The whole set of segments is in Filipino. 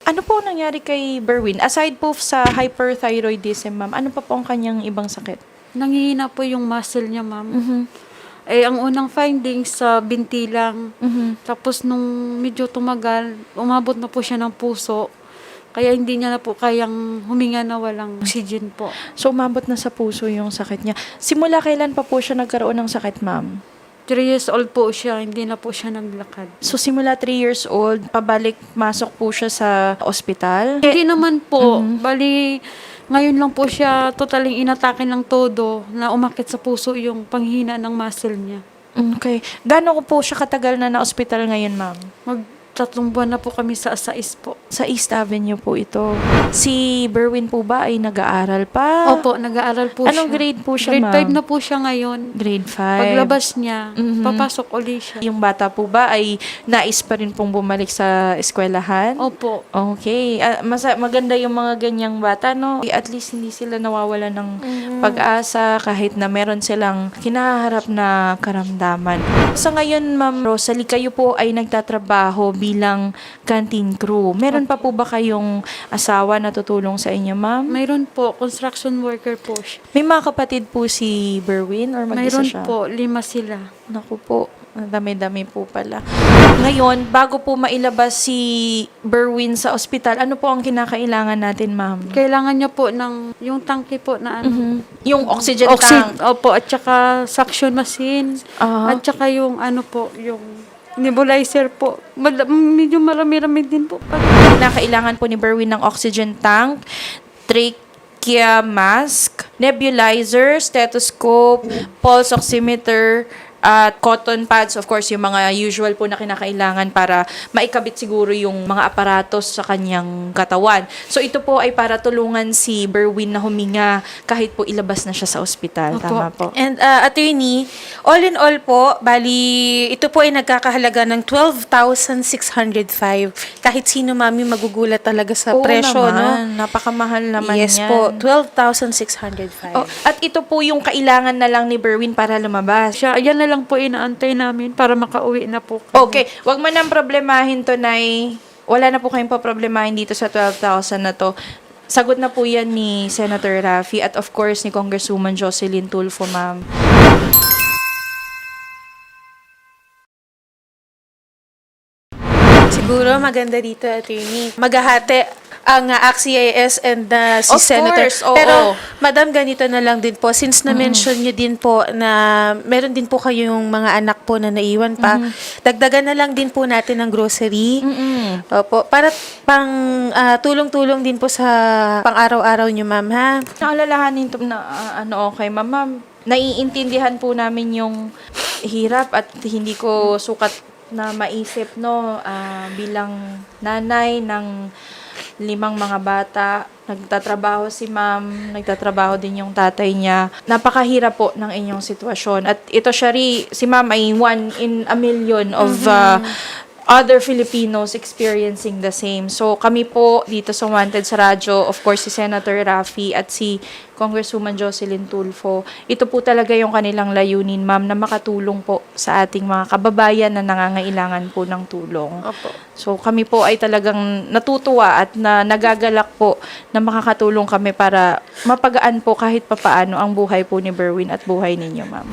Ano po ang nangyari kay Berwin? Aside po sa hyperthyroidism, ma'am, ano pa po ang kanyang ibang sakit? Nanghihina po yung muscle niya, ma'am. Mhm. Ang unang findings sa binti lang. Mhm. Tapos nung medyo tumagal, umabot na po siya ng puso. Kaya hindi niya na po kayang huminga na walang oxygen po. So, umabot na sa puso yung sakit niya. Simula kailan pa po siya nagkaroon ng sakit, ma'am? 3 years old po siya, hindi na po siya naglakad. So, simula 3 years old, pabalik, masok po siya sa ospital? Hindi naman po. Bali, ngayon lang po siya totaling inatake ng todo na umakit sa puso yung panghina ng muscle niya. Okay. Gaano ko po siya katagal na na-ospital ngayon, ma'am? Mag-3 buwan na po kami sa Asais po. Sa East Avenue po ito. Si Berwin po ba ay nag-aaral pa? Opo, nag-aaral po Anong siya. grade po siya, Grade ma'am? 5 na po siya ngayon. Grade 5. Paglabas niya, Mhm. papasok ulit siya. Yung bata po ba ay nais pa rin pong bumalik sa eskwelahan? Opo. Okay. Maganda yung mga ganyang bata, no? At least hindi sila nawawala ng pag-asa kahit na meron silang kinaharap na karamdaman. Sa ngayon, Ma'am Rosalie, kayo po ay nagtatrabaho bilang canteen crew. Meron pa po ba kayong asawa na tutulong sa inyo, ma'am? Mayroon po, construction worker po siya. May mga kapatid po si Berwin or mag-isa Mayroon siya? po, 5 sila. Naku po, ang dami-dami po pala. Ngayon, bago po mailabas si Berwin sa ospital, ano po ang kinakailangan natin, ma'am? Kailangan niya po ng, yung tangke po na ano. Yung oxygen tank. Opo, at saka suction machine. Aha. At saka yung ano po, yung nebulizer po. Medyo marami-rami din po. Kinakailangan po ni Berwin ng oxygen tank, trachea mask, nebulizer, stethoscope, pulse oximeter, at cotton pads, of course, yung mga usual po na kinakailangan para maikabit siguro yung mga aparatos sa kanyang katawan. So, ito po ay para tulungan si Berwin na huminga kahit po ilabas na siya sa ospital. Opo. Tama po. And attorney, all in all po, bali, ito po ay nagkakahalaga ng 12,605. Kahit sino mami magugulat talaga sa Oo presyo, naman. no? Napakamahal naman Yes yan. po, 12,605. Oh, at ito po yung kailangan na lang ni Berwin para lumabas. Siya, yan na lang po inaantay namin para makauwi na po kami. Okay, wag mo nang problemahin to, Nay. Wala na po kayong problemahin dito sa 12,000 na to. Sagot na po yan ni Senator Raffy at of course ni Congresswoman Jocelyn Tulfo, ma'am. Siguro maganda dito, attorney. Maghahati ang AXIS and si Of Senator. course, oo. Pero, madam, ganito na lang din po. Since na-mention nyo din po na meron din po kayong mga anak po na naiwan pa, dagdagan na lang din po natin ng grocery. Opo. Para tulong-tulong din po sa pang-araw-araw nyo, ma'am, ha? Naalalahanin to na okay, ma'am. Naiintindihan po namin yung hirap at hindi ko sukat na maisip, no, bilang nanay ng 5 mga bata. Nagtatrabaho si ma'am, nagtatrabaho din yung tatay niya. Napakahirap po ng inyong sitwasyon. At ito, Shari, si ma'am ay 1 in a million of other Filipinos experiencing the same. So, kami po dito sa Wanted sa radyo, of course, si Senator Raffy at si Congresswoman Jocelyn Tulfo. Ito po talaga yung kanilang layunin, ma'am, na makatulong po sa ating mga kababayan na nangangailangan po ng tulong. Opo. So, kami po ay talagang natutuwa at nagagalak po na makakatulong kami para mapagaan po kahit papaano ang buhay po ni Berwin at buhay ninyo, ma'am.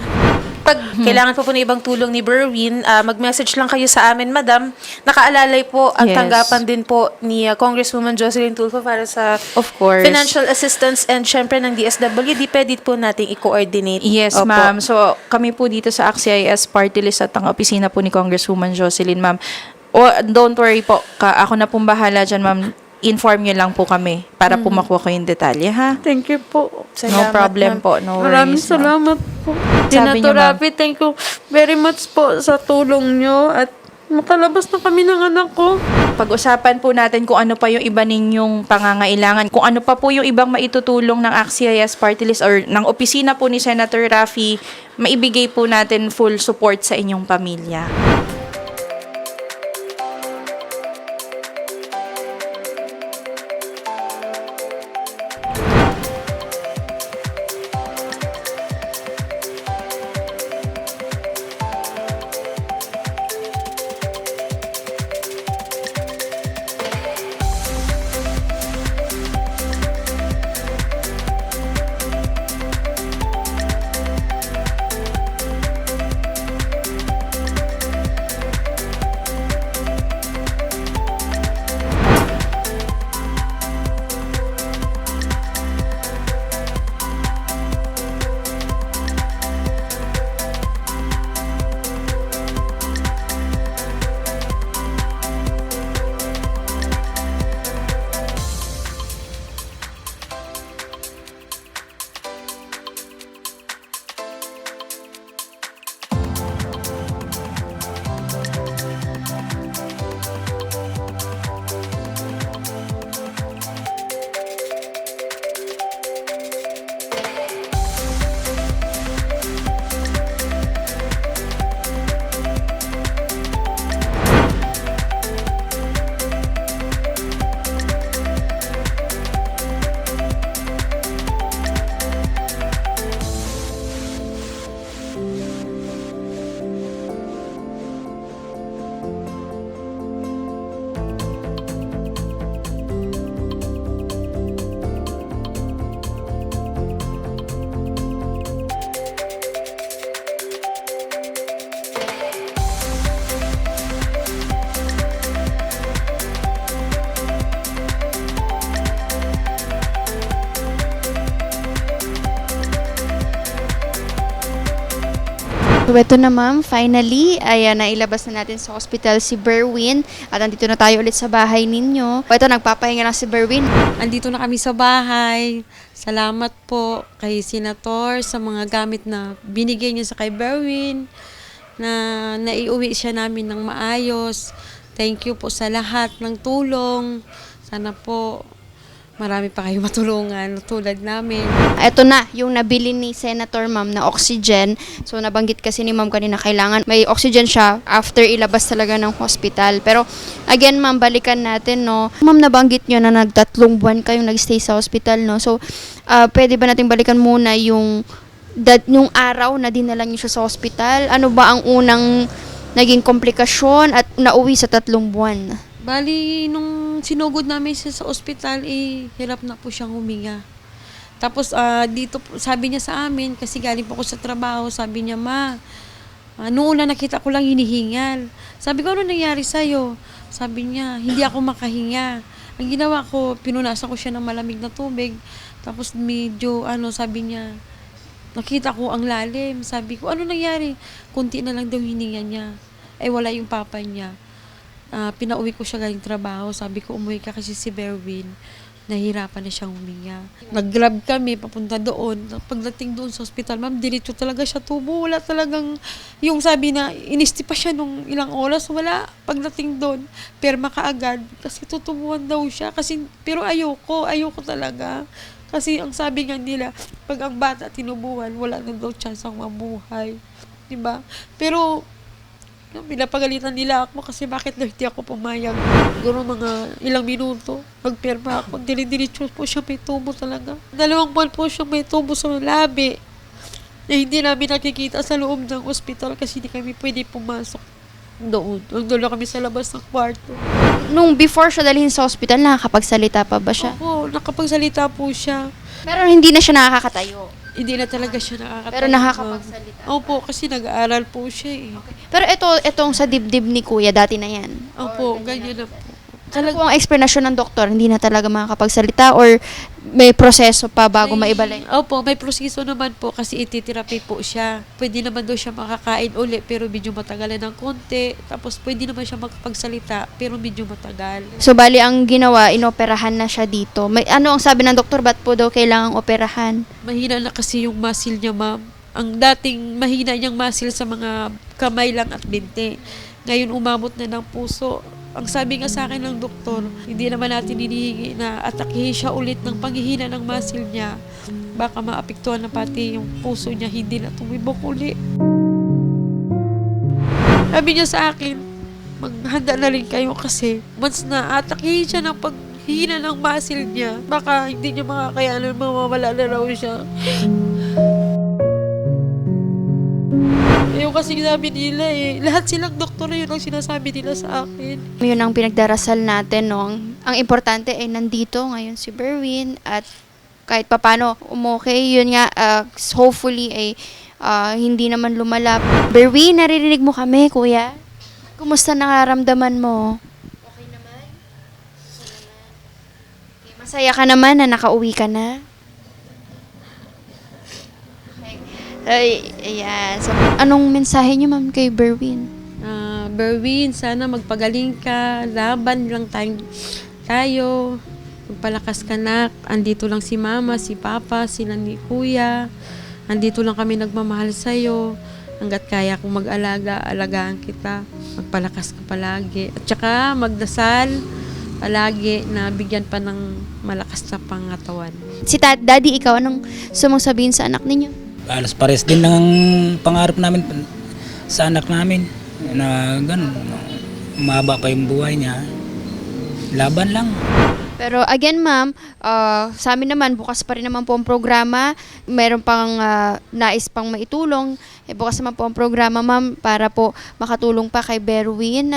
Pag kailangan po ng ibang tulong ni Berwin, mag-message lang kayo sa amin, madam. Nakaalalay po ang Yes. tanggapan din po ni Congresswoman Jocelyn Tulfo para sa Of course. financial assistance and syempre ng DSWD, pwede po nating i-coordinate. Yes, Opo. ma'am. So, kami po dito sa AXIS Party List at ang opisina po ni Congresswoman Jocelyn, ma'am. Don't worry po. Ako na pong bahala dyan, ma'am. Inform nyo lang po kami para po makuha ko yung detalye, ha? Thank you po. No Salamat, problem ma'am. po. No Maraming worries, ma'am. salamat po. Sabi niyo, Senator ma'am. Raffy, thank you very much po sa tulong nyo at makalabas na kami ng anak ko. Pag-usapan po natin kung ano pa yung iba ninyong pangangailangan, kung ano pa po yung ibang maitutulong ng AXIS Party List or ng opisina po ni Senator Raffy, maibigay po natin full support sa inyong pamilya. So ito na ma'am, finally, ay nailabas na natin sa hospital si Berwin at andito na tayo ulit sa bahay ninyo. Ito, nagpapahinga lang si Berwin. Andito na kami sa bahay. Salamat po kay Senator sa mga gamit na binigay niya sa kay Berwin, na naiuwi siya namin ng maayos. Thank you po sa lahat ng tulong. Sana po marami pa kayo matulungan tulad namin. Ito na, yung nabili ni Senator ma'am na oxygen. So nabanggit kasi ni ma'am kanina, kailangan may oxygen siya after ilabas talaga ng hospital. Pero again ma'am, balikan natin, no. Ma'am, nabanggit nyo na nagtatlong buwan kayong nagstay sa hospital, no. So pwede ba nating balikan muna yung araw na dinala niyo siya sa hospital? Ano ba ang unang naging komplikasyon at nauwi sa 3 buwan? Bali, nung sinugod namin siya sa ospital, hirap na po siyang huminga. Tapos, dito, sabi niya sa amin, kasi galing po ako sa trabaho, sabi niya, Ma, noong una nakita ko lang hinihingal. Sabi ko, ano nangyari sa'yo? Sabi niya, hindi ako makahinga. Ang ginawa ko, pinunasan ko siya ng malamig na tubig. Tapos medyo, sabi niya, nakita ko ang lalim. Sabi ko, ano nangyari? Kunti na lang daw hininga niya. Wala yung papa niya. Pinauwi ko siya galing trabaho. Sabi ko, umuwi ka kasi si Berwin, nahirapan na siyang huminga. Nag-grab kami, papunta doon. Pagdating doon sa hospital, ma'am, diretso talaga siya tubo. Wala talagang, yung sabi na, inisti pa siya nung ilang oras. Wala. Pagdating doon, perma kaagad. Kasi tutubuhan daw siya. Pero ayoko talaga. Kasi ang sabi nga nila, pag ang bata tinubuhan, wala na daw chance ang mabuhay. Diba? Pero, pinapagalitan nila ako kasi bakit daw hindi ako pumayag. Siguro mga ilang minuto, magperma ako. Dili-diretso po siya may tubo talaga. 2 buwan po siya may tubo sa labi. Na hindi namin nakikita sa loob ng ospital kasi hindi kami pwede pumasok doon. Doon kami sa labas ng kwarto. Nung before siya dalhin sa hospital, nakakapagsalita pa ba siya? Opo, nakapagsalita po siya. Pero hindi na siya nakakatayo. Hindi na talaga siya nakakatayo. Pero nakakapagsalita. Opo, kasi nag-aaral po siya eh. Pero itong sa dibdib ni kuya, dati na yan. Opo, ganyan na po. Ano po ang explanation ng doktor? Hindi na talaga makakapagsalita or may proseso pa bago maibalay? Opo, may proseso naman po kasi ititherapy po siya. Pwede naman daw siya makakain uli pero medyo matagal ng konti. Tapos pwede naman siya makapagsalita pero medyo matagal. So bali ang ginawa, inoperahan na siya dito. Ano ang sabi ng doktor, ba't po daw kailangang operahan? Mahina na kasi yung muscle niya, ma'am. Ang dating mahina niyang muscle sa mga kamay lang at binti. Ngayon umabot na ng puso. Ang sabi nga sa akin ng doktor, hindi naman natin hinihingi na atakihin siya ulit ng panghihina ng muscle niya. Baka maapektuhan na pati yung puso niya, hindi na tumibok uli. Sabi niya sa akin, maghanda na rin kayo kasi once na atakihin siya ng paghihina ng muscle niya, baka hindi niya makakayanan, mawawala na raw siya. Yung kasi sabi nila lahat silang doktor yun ang sinasabi nila sa akin. Yun ang pinagdarasal natin, no? Ang importante ay nandito ngayon si Berwin at kahit papano umokay, yun nga, hopefully ay hindi naman lumala. Berwin, naririnig mo kami, kuya? Kumusta nakaramdaman mo? Okay naman? Okay, masaya ka naman na nakauwi ka na? Ay, ayan. So, anong mensahe niyo, ma'am, kay Berwin? Berwin, sana magpagaling ka, laban lang tayo, magpalakas ka na. Andito lang si mama, si papa, sila ni kuya. Andito lang kami nagmamahal sa'yo. Hanggat kaya kong mag-alaga, alagaan kita. Magpalakas ka palagi. At saka magdasal palagi na bigyan pa ng malakas na pangatawan. Si Daddy, ikaw, anong sumong sabihin sa anak ninyo? Alas pares din ng pangarap namin sa anak namin na ganun, umaba pa yung buhay niya. Laban lang. Pero again, ma'am, sa amin naman, bukas pa rin naman po ang programa. Meron pang nais pang maitulong. Bukas naman po ang programa, ma'am, para po makatulong pa kay Berwin.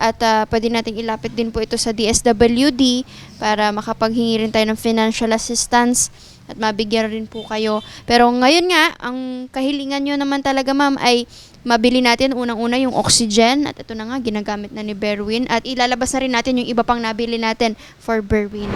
At pwede nating ilapit din po ito sa DSWD para makapaghingi rin tayo ng financial assistance at mabigyan rin po kayo. Pero ngayon nga, ang kahilingan nyo naman talaga, ma'am, ay mabili natin unang-una yung oxygen. At ito na nga, ginagamit na ni Berwin. At ilalabas na rin natin yung iba pang nabili natin for Berwin.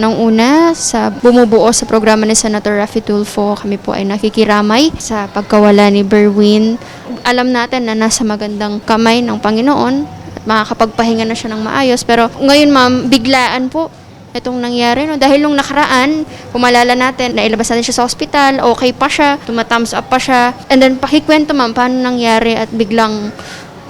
Unang-una, sa bumubuo sa programa ni Senator Raffy Tulfo, kami po ay nakikiramay sa pagkawala ni Berwin. Alam natin na nasa magandang kamay ng Panginoon at makakapagpahinga na siya ng maayos. Pero ngayon ma'am, biglaan po itong nangyari. No? Dahil nung nakaraan, pumalala natin, nailabas natin siya sa ospital, okay pa siya, tumatums up pa siya. And then pakikwento ma'am, paano nangyari at biglang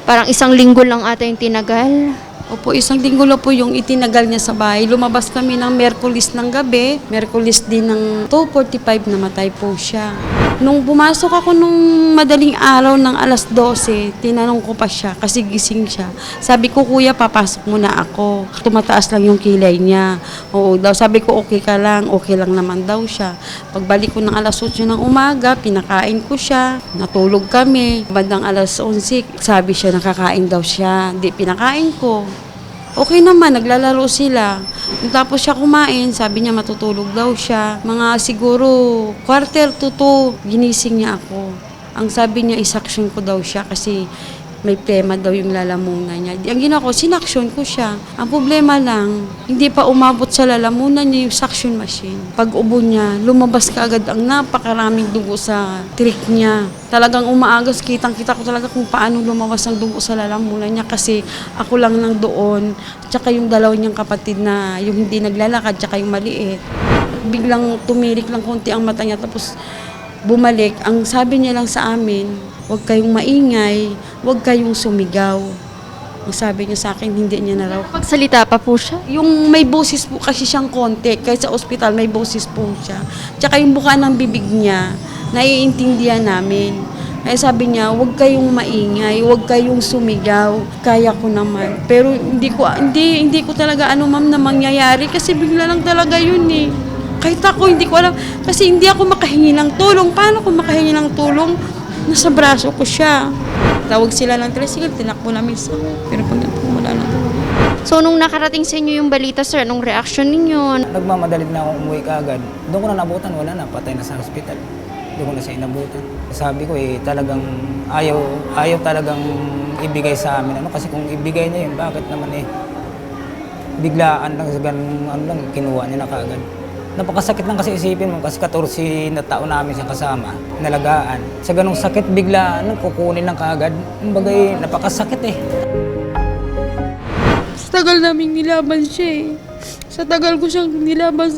parang 1 linggo lang ata yung tinagal. Opo, 1 linggo lang po yung itinagal niya sa bahay. Lumabas kami ng Miyerkules ng gabi. Miyerkules din ng 2:45 namatay po siya. Nung pumasok ako nung madaling araw ng alas 12, tinanong ko pa siya kasi gising siya. Sabi ko, kuya, papasok muna ako. Tumataas lang yung kilay niya. Oo daw. Sabi ko, okay ka lang. Okay lang naman daw siya. Pagbalik ko ng alas 8 ng umaga, pinakain ko siya. Natulog kami. Bandang alas 11, sabi siya, nakakain daw siya. Di, pinakain ko. Okay naman, naglalaro sila. Tapos siya kumain, sabi niya matutulog daw siya. Mga siguro 1:45, ginising niya ako. Ang sabi niya, isaksyon ko daw siya kasi may plema daw yung lalamunan niya. Ang ginawa ko, sinaksyon ko siya. Ang problema lang, hindi pa umabot sa lalamunan niya yung suction machine. Pag ubo niya, lumabas ka agad ang napakaraming dugo sa trik niya. Talagang umaagas, kitang-kita ko talaga kung paano lumabas ang dugo sa lalamunan niya kasi ako lang nang doon, tsaka yung dalawa niyang kapatid na yung hindi naglalakad, tsaka yung maliit. Biglang tumirik lang konti ang mata niya tapos bumalik. Ang sabi niya lang sa amin, huwag kayong maingay, huwag kayong sumigaw. Ang sabi niya sa akin, hindi niya na raw. Pagsalita pa po siya. Yung may boses po kasi siyang konti, kahit sa ospital may boses po siya. Tsaka yung buka ng bibig niya, naiintindihan namin. Kaya sabi niya, huwag kayong maingay, huwag kayong sumigaw, kaya ko naman. Pero hindi ko talaga ma'am na mangyayari kasi bigla lang talaga yun eh. Kahit ako, hindi ko alam. Kasi hindi ako makahingi ng tulong. Paano ko makahingi ng tulong? Nasa braso ko siya. Tawag sila ng tricycle, tinakbo namin sa... Pero pag wala na tulong. So, nung nakarating sa inyo yung balita, sir, anong reaction ninyo? Nagmamadalit na akong umuwi kaagad. Doon ko na nabutan, wala na, patay na sa hospital. Doon ko na siya inabutan. Sabi ko talagang ayaw talagang ibigay sa amin. Kasi kung ibigay niya yun, bakit naman biglaan lang sa ganun, lang, kinuha niya na kaagad. Napakasakit lang kasi isipin mo kasi 14 na taon namin siya kasama, nalagaan. Sa ganung sakit bigla, kukunin lang kaagad. Bagay, napakasakit Sa tagal naming nilaban siya eh. Sa tagal ko siyang nilaban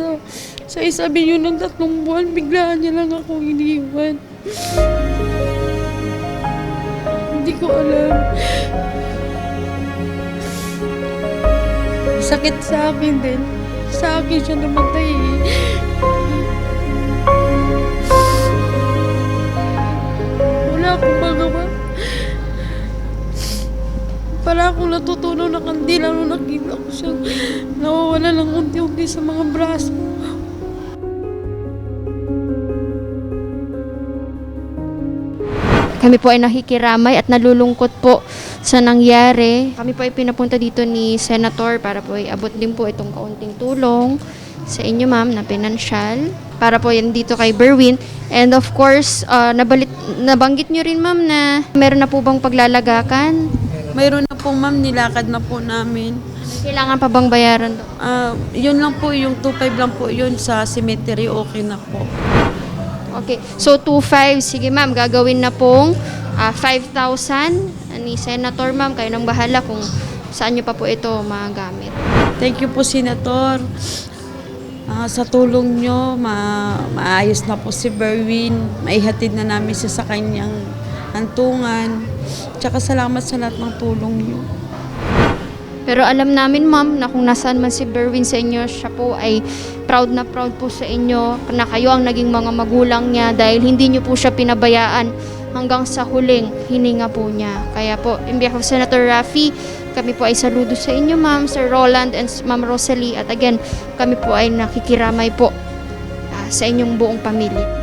sa isabi niyo ng 3 buwan, biglaan niya lang ako iniwan. Hindi ko alam. Sakit sa akin din. Sa akin siya namatay eh. Wala akong magawa. Para akong natutunaw na kandila nung nakita ko siyang nawawala ng unti-unti sa mga braso. Kami po ay nakikiramay at nalulungkot po sa nangyari. Kami po ay pinapunta dito ni Senator para po abot din po itong kaunting tulong sa inyo ma'am na pinansyal para po yan dito kay Berwin. And of course, nabanggit nyo rin ma'am na meron na po bang paglalagakan? Mayroon na po ma'am, nilakad na po namin. Kailangan pa bang bayaran to? Yun lang po, yung 2.5 lang po yun sa cemetery, okay na po. Okay. So, 2.5. Sige, ma'am. Gagawin na pong 5,000 ni Senator, ma'am. Kayo nang bahala kung saan nyo pa po ito magamit. Thank you po, Senator. Sa tulong nyo, maayos na po si Berwin. Maihatid na namin siya sa kanyang hantungan. Tsaka salamat sa lahat ng tulong nyo. Pero alam namin, ma'am, na kung nasaan man si Berwin sa inyo, siya po ay proud na proud po sa inyo na kayo ang naging mga magulang niya dahil hindi niyo po siya pinabayaan hanggang sa huling hininga po niya. Kaya po, in behalf of Senator Raffy, kami po ay saludo sa inyo, ma'am, Sir Roland and Ma'am Rosalie. At again, kami po ay nakikiramay po sa inyong buong pamilya.